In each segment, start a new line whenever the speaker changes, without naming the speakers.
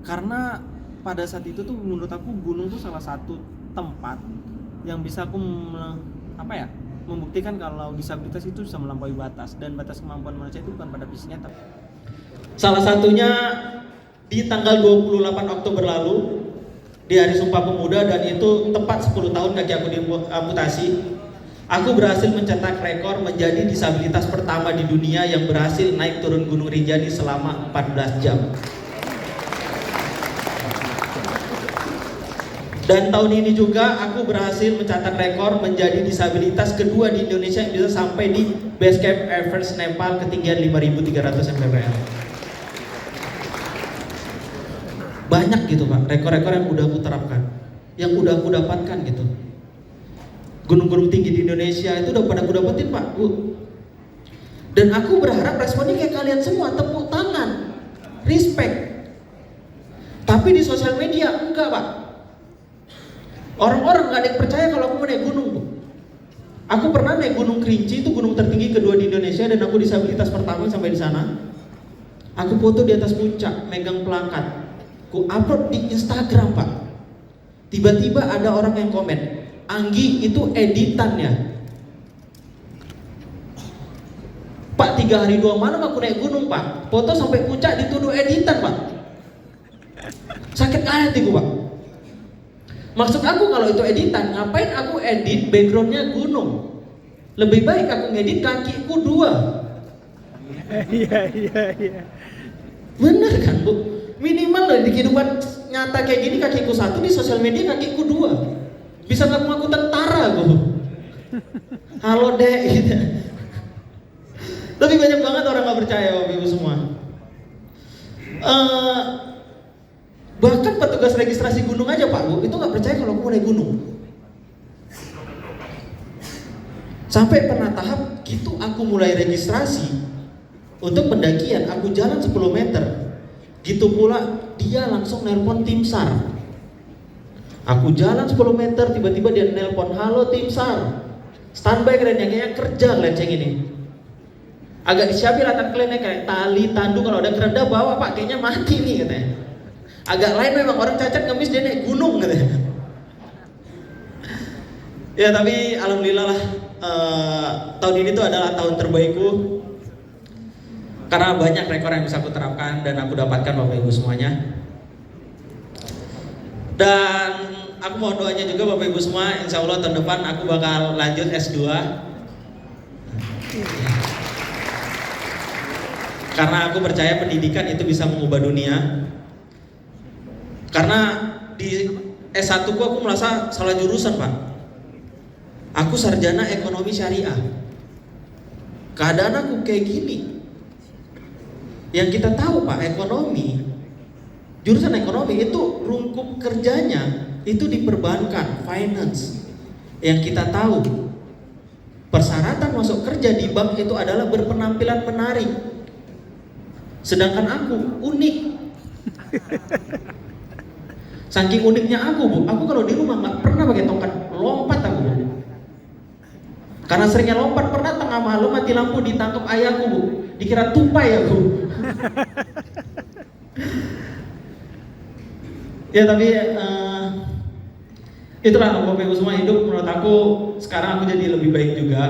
Karena pada saat itu tuh menurut aku gunung tuh salah satu tempat yang bisa aku membuktikan kalau disabilitas itu bisa melampaui batas, dan batas kemampuan manusia itu bukan pada fisiknya tapi salah satunya di tanggal 28 Oktober lalu di Hari Sumpah Pemuda, dan itu tepat 10 tahun kaki aku diamputasi. Aku berhasil mencetak rekor menjadi disabilitas pertama di dunia yang berhasil naik turun Gunung Rinjani selama 14 jam. Dan tahun ini juga aku berhasil mencatat rekor menjadi disabilitas kedua di Indonesia yang bisa sampai di Base Camp Everest Nepal ketinggian 5.300 mdpl. Banyak gitu Pak, rekor-rekor yang udah aku terapkan, yang udah aku dapatkan gitu. Gunung-gunung tinggi di Indonesia itu udah pada aku dapetin Pak, Bu. Dan aku berharap responnya kayak kalian semua, tepuk tangan, respect. Tapi di sosial media enggak Pak. Orang-orang gak ada yang percaya kalau aku mau naik gunung, Bu. Aku pernah naik Gunung Kerinci, itu gunung tertinggi kedua di Indonesia, dan aku disabilitas pertama sampai di sana. Aku foto di atas puncak, megang plakat. Aku upload di Instagram, Pak. Tiba-tiba ada orang yang komen, Anggi itu editannya. Pak, 3 hari 2 malam aku naik gunung, Pak. Foto sampai puncak dituduh editan, Pak. Sakit hati gue, Pak. Maksud aku kalau itu editan, ngapain aku edit backgroundnya gunung? Lebih baik aku ngedit kakiku 2.
Iya.
Bener kan Bu? Minimal loh di kehidupan nyata kayak gini kakiku 1, di sosial media kakiku 2. Bisa ngaku-ngaku tentara Bu. Halo dek gitu. Tapi banyak banget orang gak percaya Bapak Ibu semua. Bahkan petugas registrasi gunung aja Pak Bu, itu gak percaya kalau aku mau naik gunung. Sampai pernah tahap gitu aku mulai registrasi untuk pendakian, aku jalan 10 meter. Gitu pula dia langsung nelpon tim SAR. Aku jalan 10 meter, tiba-tiba dia nelpon, halo tim SAR, standby kalian, yang kayaknya kerja kalian ceng ini. Agak disiapin latar kalian kayak tali, tandu, kalau ada kerenda bawa Pak, kayaknya mati nih katanya. Agak lain memang orang cacat ngemis dia naik gunung katanya. Ya tapi alhamdulillah lah, tahun ini tuh adalah tahun terbaikku karena banyak rekor yang bisa aku terapkan dan aku dapatkan Bapak Ibu semuanya. Dan aku mohon doanya juga Bapak Ibu semua, insya Allah tahun depan aku bakal lanjut S2. Karena aku percaya pendidikan itu bisa mengubah dunia. Karena di S1 aku merasa salah jurusan Pak. Aku sarjana ekonomi syariah. Keadaan aku kayak gini. Yang kita tahu Pak, ekonomi, jurusan ekonomi itu rungkup kerjanya itu di perbankan, finance. Yang kita tahu persyaratan masuk kerja di bank itu adalah berpenampilan menarik. Sedangkan aku unik. Saking uniknya aku Bu, aku kalau di rumah nggak pernah pakai tongkat, lompat aku Bu. Karena seringnya lompat, pernah tengah malam mati lampu ditangkap ayahku Bu, dikira tupai aku. Ya tapi itulah Bapak Ibu semua, hidup menurut aku sekarang aku jadi lebih baik juga.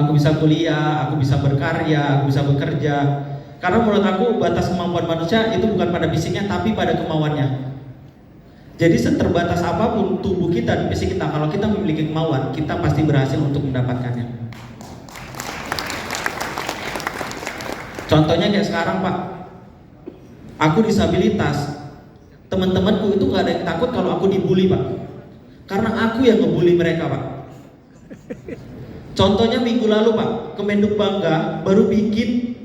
Aku bisa kuliah, aku bisa berkarya, aku bisa bekerja. Karena menurut aku batas kemampuan manusia itu bukan pada fisiknya tapi pada kemauannya. Jadi seterbatas apapun tubuh kita dan fisik kita, kalau kita memiliki kemauan, kita pasti berhasil untuk mendapatkannya. Contohnya kayak sekarang Pak, aku disabilitas, teman-temanku itu gak ada yang takut kalau aku dibully Pak. Karena aku yang ngebully mereka Pak. Contohnya minggu lalu Pak, Kemenduk Bangga baru bikin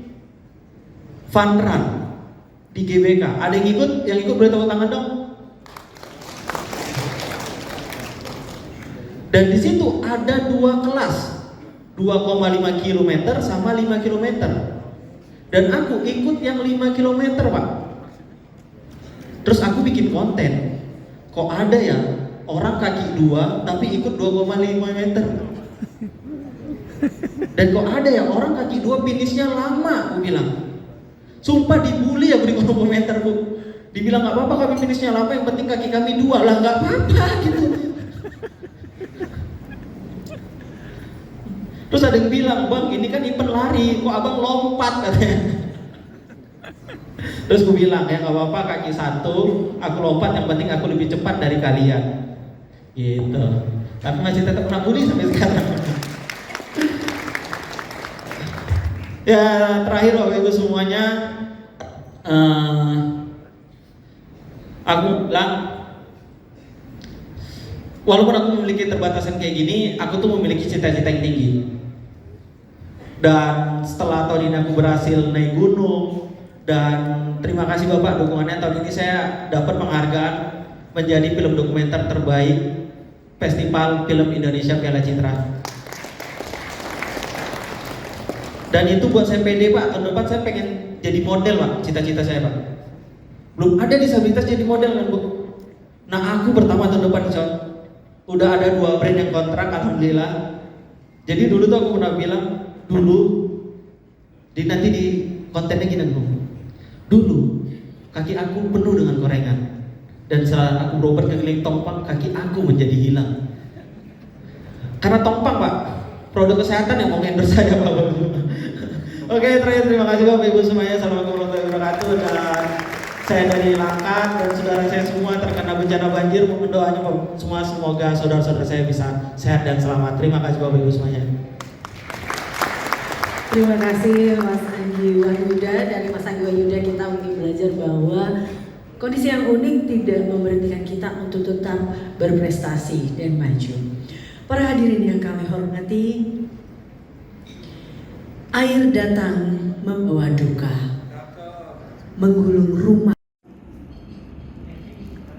fun run di GBK. Ada yang ikut? Yang ikut boleh tepuk tangan dong. Dan di situ ada 2 kelas, 2,5 km sama 5 km. Dan aku ikut yang 5 km Pak. Terus aku bikin konten, kok ada ya orang kaki 2 tapi ikut 2,5 meter. Dan kok ada ya orang kaki 2 finishnya lama, aku bilang. Sumpah dibully aku di kolom komentar, Bu. Dibilang nggak apa-apa kami finishnya lama, yang penting kaki kami 2 lah, nggak apa-apa gitu. Terus ada yang bilang, bang ini kan event lari, kok abang lompat katanya. Terus gue bilang ya nggak apa-apa, kaki 1 aku lompat, yang penting aku lebih cepat dari kalian. Gitu. Tapi masih tetap kena bully sampai sekarang. Ya terakhir Bapak Ibu semuanya, aku bilang, walaupun aku memiliki terbatasan kayak gini, aku tuh memiliki cita-cita yang tinggi. Dan setelah tahun ini aku berhasil naik gunung, dan terima kasih Bapak dukungannya, tahun ini saya dapat penghargaan menjadi film dokumenter terbaik Festival Film Indonesia Piala Citra. Dan itu buat saya pede Pak, tahun depan saya pengen jadi model Pak, cita-cita saya Pak. Belum ada disabilitas jadi model kan Bu. Nah aku pertama tahun depan insya Allah. Udah ada 2 brand yang kontrak, alhamdulillah. Jadi dulu tuh aku pernah bilang, nanti di kontennya gini Bu. Dulu kaki aku penuh dengan korengan, dan setelah aku berobat keliling Tongpang, kaki aku menjadi hilang. Karena Tongpang Pak, produk kesehatan yang mau endorse saya Pak. Oke, terakhir terima kasih Bapak Ibu semuanya. Assalamualaikum warahmatullahi wabarakatuh. Dan saya dari Langkat dan saudara saya semua terkena bencana banjir, mohon doanya semua, semoga saudara-saudara saya bisa sehat dan selamat. Terima kasih Bapak Ibu semuanya.
Terima kasih Mas Anggi Wahyuda. Dari Mas Anggi Wahyuda kita mungkin belajar bahwa kondisi yang unik tidak memberhentikan kita untuk tetap berprestasi dan maju. Para hadirin yang kami hormati, air datang membawa duka, menggulung rumah.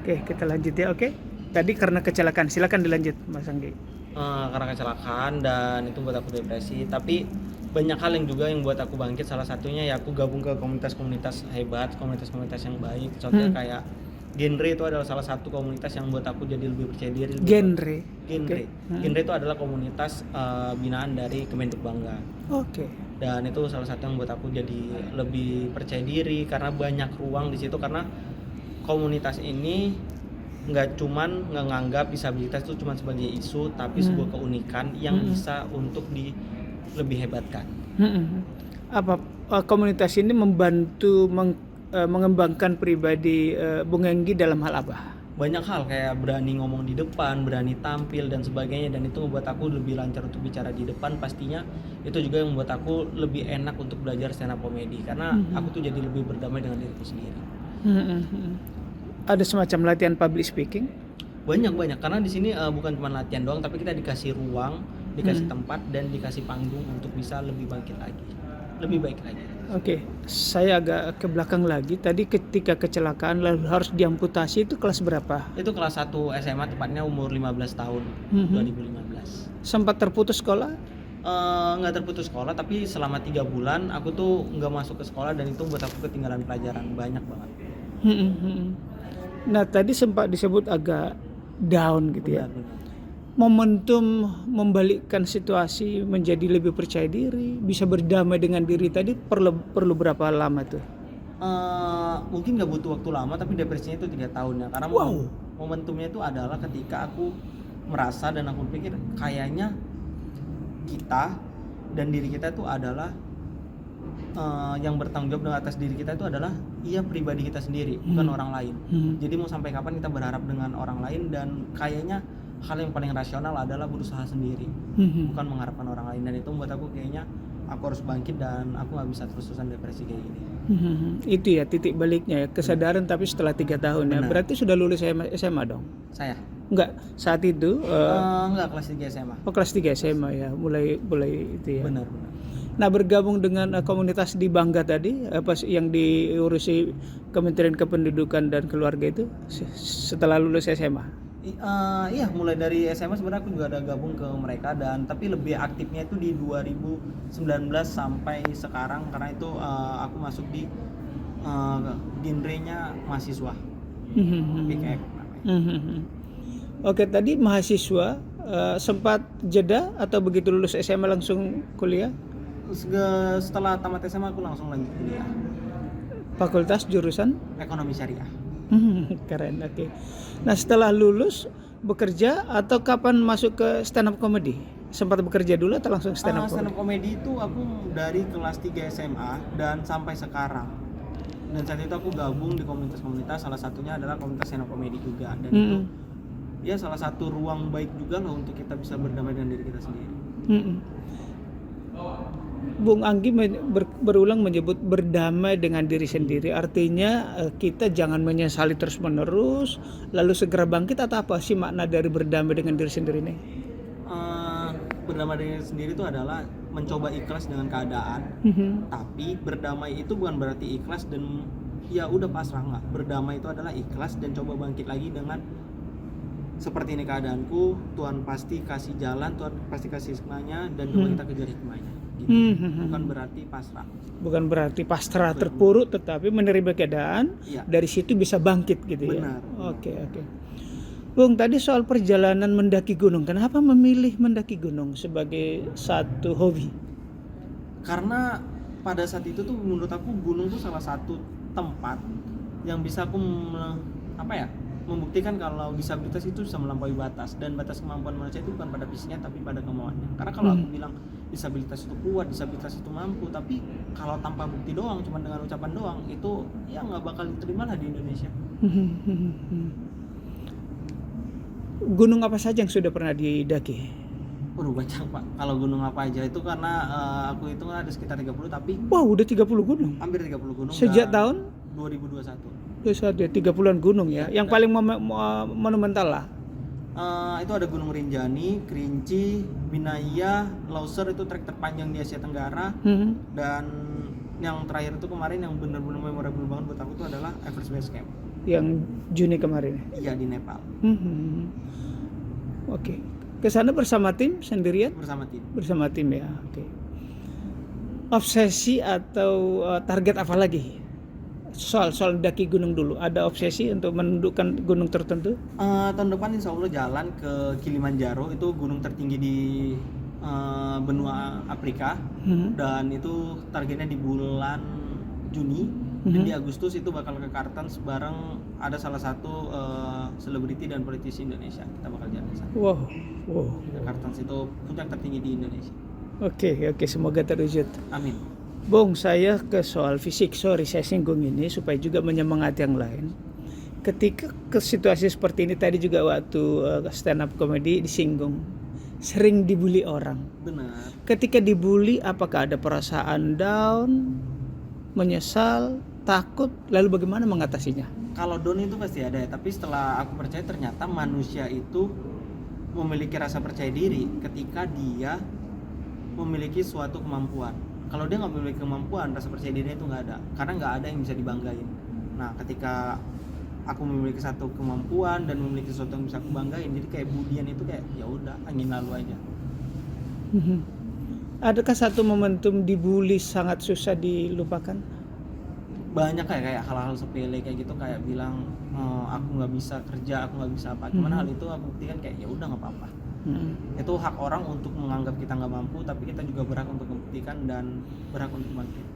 Oke, kita lanjut ya. Oke, tadi karena kecelakaan, silakan dilanjut Mas Anggi.
Karena kecelakaan dan itu buat aku depresi, tapi banyak hal yang juga yang buat aku bangkit. Salah satunya ya aku gabung ke komunitas-komunitas hebat, komunitas-komunitas yang baik. Contohnya kayak Genre itu adalah salah satu komunitas yang buat aku jadi lebih percaya diri.
Genre.
Okay. Genre itu adalah komunitas binaan dari Kementerian Bangga.
Oke.
Dan itu salah satu yang buat aku jadi lebih percaya diri karena banyak ruang di situ, karena komunitas ini nggak cuman nganggap disabilitas itu cuma sebagai isu, tapi sebuah keunikan yang bisa untuk lebih hebatkan.
Apa komunitas ini membantu mengembangkan pribadi Bung Anggi dalam hal apa?
Banyak hal, kayak berani ngomong di depan, berani tampil dan sebagainya, dan itu membuat aku lebih lancar untuk bicara di depan. Pastinya itu juga yang membuat aku lebih enak untuk belajar stand up comedy karena aku tuh jadi lebih berdamai dengan diriku sendiri.
Ada semacam latihan public speaking?
Banyak karena di sini bukan cuma latihan doang, tapi kita dikasih ruang, dikasih tempat, dan dikasih panggung untuk bisa lebih bangkit lagi, lebih baik lagi.
Oke, saya agak ke belakang lagi. Tadi ketika kecelakaan lalu harus diamputasi, itu kelas berapa?
Itu kelas 1 SMA, tepatnya umur 15 tahun, 2015.
Sempat terputus sekolah?
Nggak terputus sekolah, tapi selama 3 bulan aku tuh nggak masuk ke sekolah, dan itu buat aku ketinggalan pelajaran banyak banget.
Nah, tadi sempat disebut agak down gitu ya.
Benar.
Momentum membalikkan situasi menjadi lebih percaya diri, bisa berdamai dengan diri tadi perlu berapa lama tuh?
Mungkin nggak butuh waktu lama, tapi depresinya itu 3 tahun ya. Karena momentumnya itu adalah ketika aku merasa dan aku pikir kayaknya kita dan diri kita itu adalah yang bertanggung jawab dengan atas diri kita itu adalah pribadi kita sendiri, bukan orang lain. Jadi mau sampai kapan kita berharap dengan orang lain, dan kayaknya hal yang paling rasional adalah berusaha sendiri, bukan mengharapkan orang lain. Dan itu membuat aku kayaknya aku harus bangkit dan aku nggak bisa terus-terusan depresi kayak gini.
Itu ya titik baliknya ya, kesadaran tapi setelah 3 tahun ya. Berarti sudah lulus SMA dong?
Saya?
Enggak, saat itu?
Enggak, kelas 3 SMA.
Oh, kelas 3 SMA ya, mulai itu ya.
Benar.
Nah, bergabung dengan komunitas di Bangga tadi, pas yang diurusi Kementerian Kependudukan dan Keluarga itu setelah lulus SMA?
Iya, mulai dari SMA sebenarnya aku juga ada gabung ke mereka, dan tapi lebih aktifnya itu di 2019 sampai sekarang, karena itu aku masuk di genrenya mahasiswa. PKF namanya.
Oke, tadi mahasiswa sempat jeda atau begitu lulus SMA langsung kuliah?
Setelah tamat SMA aku langsung lanjut kuliah.
Fakultas jurusan?
Ekonomi Syariah.
Keren, oke. Nah setelah lulus bekerja atau kapan masuk ke stand up comedy? Sempat bekerja dulu atau langsung stand up
Stand
comedy?
up comedy itu aku dari kelas 3 SMA dan sampai sekarang. Dan saat itu aku gabung di komunitas-komunitas, salah satunya adalah komunitas stand up comedy juga. Dan itu ya salah satu ruang baik juga loh untuk kita bisa berdamai dengan diri kita sendiri.
Bung Anggi berulang menyebut berdamai dengan diri sendiri. Artinya kita jangan menyesali terus-menerus, lalu segera bangkit, atau apa sih makna dari berdamai dengan diri sendiri ini?
Berdamai dengan diri sendiri itu adalah mencoba ikhlas dengan keadaan. Tapi berdamai itu bukan berarti ikhlas dan ya udah pasrah, enggak. Berdamai itu adalah ikhlas dan coba bangkit lagi dengan seperti ini keadaanku, Tuhan pasti kasih jalan, Tuhan pasti kasih hikmahnya, dan coba kita kejar hikmahnya gitu. Bukan berarti pasrah.
Bukan berarti pasrah terpuruk, tetapi menerima keadaan, dari situ bisa bangkit gitu ya.
Benar.
Oke. Bung, tadi soal perjalanan mendaki gunung, kenapa memilih mendaki gunung sebagai satu hobi?
Karena pada saat itu tuh menurut aku gunung tuh salah satu tempat yang bisa aku membuktikan kalau disabilitas itu bisa melampaui batas, dan batas kemampuan manusia itu bukan pada fisiknya tapi pada kemauannya. Karena kalau aku bilang disabilitas itu kuat, disabilitas itu mampu, tapi kalau tanpa bukti doang, cuma dengan ucapan doang, itu ya nggak bakal diterima lah di Indonesia.
Gunung apa saja yang sudah pernah didaki?
Waduh, banyak Pak. Kalau gunung apa aja itu karena aku hitung ada sekitar 30, tapi
Wow, udah 30 gunung?
hampir 30 gunung.
Sejak tahun?
2021.
Terus ada 30-an gunung ya. Yang paling monumental lah.
Itu ada Gunung Rinjani, Kerinci, Binaya, Lauser, itu trek terpanjang di Asia Tenggara. Dan yang terakhir itu kemarin yang benar-benar memorable banget buat aku itu adalah Everest Base Camp.
Yang Juni kemarin.
Iya, di Nepal.
Oke. Kesana bersama tim, sendirian?
Bersama tim.
Bersama tim ya. Oke. Obsesi atau target apa lagi? Soal daki gunung dulu. Ada obsesi untuk menundukkan gunung tertentu?
Tahun depan insya Allah jalan ke Kilimanjaro, itu gunung tertinggi di benua Afrika. Dan itu targetnya di bulan Juni. Dan di Agustus itu bakal ke Kartens bareng ada salah satu selebriti dan politisi Indonesia. Kita bakal jalan ke sana.
Wow.
Ke Kartens itu puncak tertinggi di Indonesia.
Oke, semoga terwujud.
Amin.
Bung, saya ke soal fisik. Sorry saya singgung ini supaya juga menyemangati yang lain. Ketika ke situasi seperti ini tadi juga waktu stand up comedy disinggung, sering dibully orang.
Benar.
Ketika dibully, apakah ada perasaan down, menyesal, takut, lalu bagaimana mengatasinya?
Kalau down itu pasti ada ya, tapi setelah aku percaya ternyata manusia itu memiliki rasa percaya diri ketika dia memiliki suatu kemampuan. Kalau dia nggak memiliki kemampuan, rasa percaya dirinya itu nggak ada, karena nggak ada yang bisa dibanggain. Nah, ketika aku memiliki satu kemampuan dan memiliki sesuatu yang bisa aku banggain, jadi kayak budian itu kayak ya udah angin lalu aja.
Adakah satu momentum dibully sangat susah dilupakan?
Banyak kayak hal-hal sepele kayak gitu, kayak bilang aku nggak bisa kerja, aku nggak bisa apa. Cuman hal itu aku buktikan kayak ya udah nggak apa-apa. Itu hak orang untuk menganggap kita nggak mampu, tapi kita juga berhak untuk membuktikan dan berhak untuk bangkit.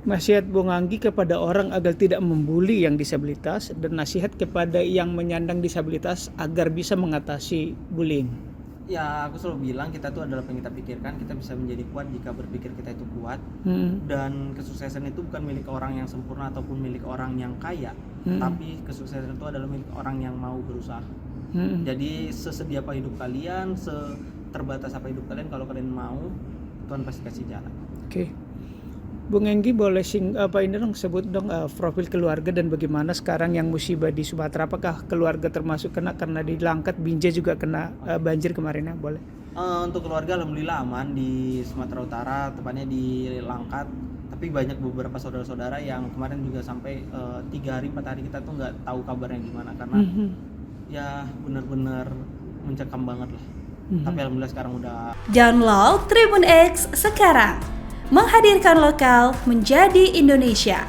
Nasihat Bung Anggi kepada orang agar tidak membuli yang disabilitas, dan nasihat kepada yang menyandang disabilitas agar bisa mengatasi bullying.
Ya, aku selalu bilang kita tuh adalah apa yang kita pikirkan. Kita bisa menjadi kuat jika berpikir kita itu kuat. Dan kesuksesan itu bukan milik orang yang sempurna ataupun milik orang yang kaya, tapi kesuksesan itu adalah milik orang yang mau berusaha. Jadi sesedia apa hidup kalian, seterbatas apa hidup kalian, kalau kalian mau, Tuhan pasti kasih jalan.
Oke. Bung Anggi boleh sebut dong profil keluarga dan bagaimana sekarang yang musibah di Sumatera, apakah keluarga termasuk kena karena di Langkat, Binjai juga kena banjir kemarin ya, boleh?
Untuk keluarga alhamdulillah aman di Sumatera Utara, tepatnya di Langkat. Tapi banyak beberapa saudara-saudara yang kemarin juga sampai 3 hari 4 hari kita tuh nggak tahu kabarnya gimana, karena ya benar-benar mencekam banget lah. Tapi alhamdulillah sekarang udah.
Download Tribun X sekarang, menghadirkan lokal menjadi Indonesia.